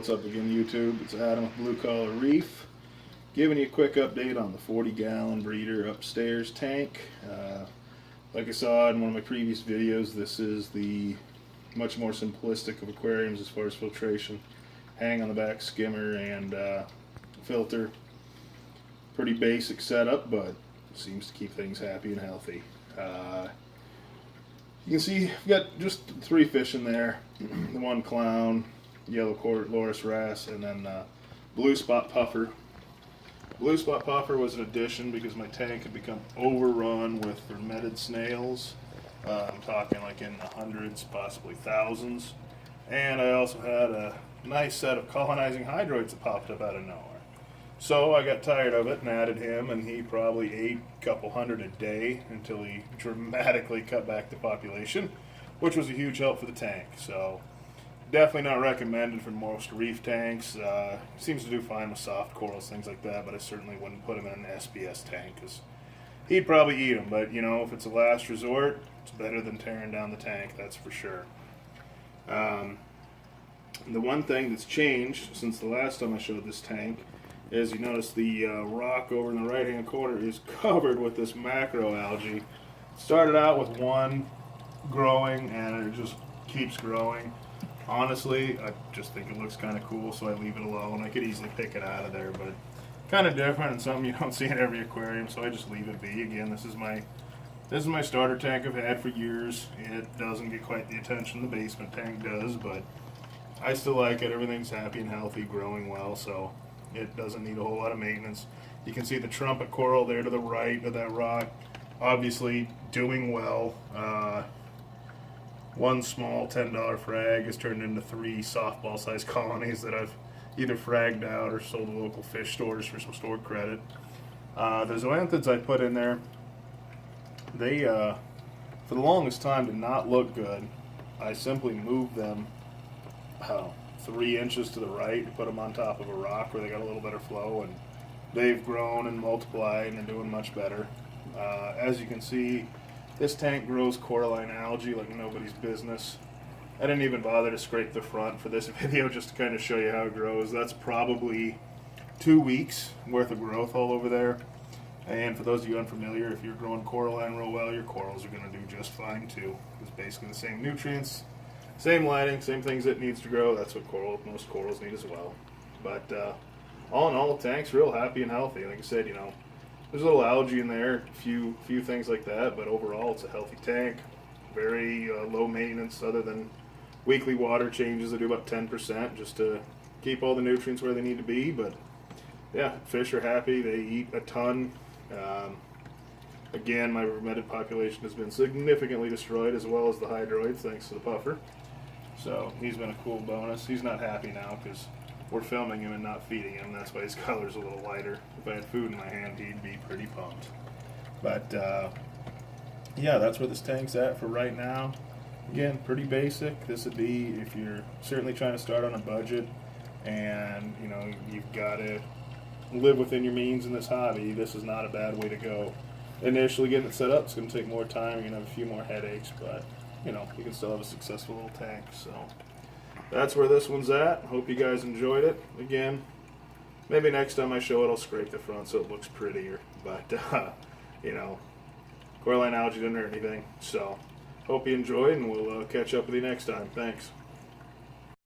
What's up again, YouTube? It's Adam with Blue Collar Reef, giving you a quick update on the 40-gallon breeder upstairs tank. Like I saw in one of my previous videos, this is the much more simplistic of aquariums as far as filtration. Hang on the back skimmer and filter. Pretty basic setup, but seems to keep things happy and healthy. You can see we've got just 3 fish in there. The one clown, yellow loris wrasse, and then blue spot puffer. Blue spot puffer was an addition because my tank had become overrun with fermented snails. I'm talking like in the hundreds, possibly thousands. And I also had a nice set of colonizing hydroids that popped up out of nowhere. So I got tired of it and added him, and he probably ate a couple hundred a day until he dramatically cut back the population, which was a huge help for the tank. So definitely not recommended for most reef tanks. Seems to do fine with soft corals, things like that, but I certainly wouldn't put him in an SPS tank because he'd probably eat them. But, you know, if it's a last resort, it's better than tearing down the tank, that's for sure. The one thing that's changed since the last time I showed this tank is you notice the rock over in the right hand corner is covered with this macroalgae. Started out with one growing and it just keeps growing. Honestly, I just think it looks kind of cool, so I leave it alone. I could easily pick it out of there, but kind of different and something you don't see in every aquarium, so I just leave it be. Again, this is my starter tank I've had for years. It doesn't get quite the attention the basement tank does, but I still like it. Everything's happy and healthy, growing well, so it doesn't need a whole lot of maintenance. You can see the trumpet coral there to the right of that rock, obviously doing well. One small $10 frag has turned into 3 softball-sized colonies that I've either fragged out or sold to local fish stores for some stored credit. The zoanthids I put in there, they, for the longest time, did not look good. I simply moved them 3 inches to the right to put them on top of a rock where they got a little better flow, and they've grown and multiplied and they're doing much better. As you can see, this tank grows coralline algae like nobody's business. I didn't even bother to scrape the front for this video just to kind of show you how it grows. That's probably 2 weeks worth of growth all over there. And for those of you unfamiliar, if you're growing coralline real well, your corals are going to do just fine too. It's basically the same nutrients, same lighting, same things it needs to grow. That's what most corals need as well. But all in all, the tank's real happy and healthy. Like I said, you know, there's a little algae in there, a few things like that, but overall it's a healthy tank. Very low maintenance other than weekly water changes. I do about 10% just to keep all the nutrients where they need to be. But yeah, fish are happy. They eat a ton. Again, my remitted population has been significantly destroyed, as well as the hydroids, thanks to the puffer. So he's been a cool bonus. He's not happy now because we're filming him and not feeding him. That's why his color's a little lighter. If I had food in my hand, he'd be pretty pumped. But yeah, that's where this tank's at for right now. Again, pretty basic. This would be if you're certainly trying to start on a budget and you know you've got to live within your means in this hobby. This is not a bad way to go. Initially getting it set up is going to take more time. You're going to have a few more headaches, but you know you can still have a successful little tank. So that's where this one's at. Hope you guys enjoyed it. Again, maybe next time I show it, I'll scrape the front so it looks prettier. But, you know, coralline algae didn't hurt anything. So, hope you enjoyed, and we'll catch up with you next time. Thanks.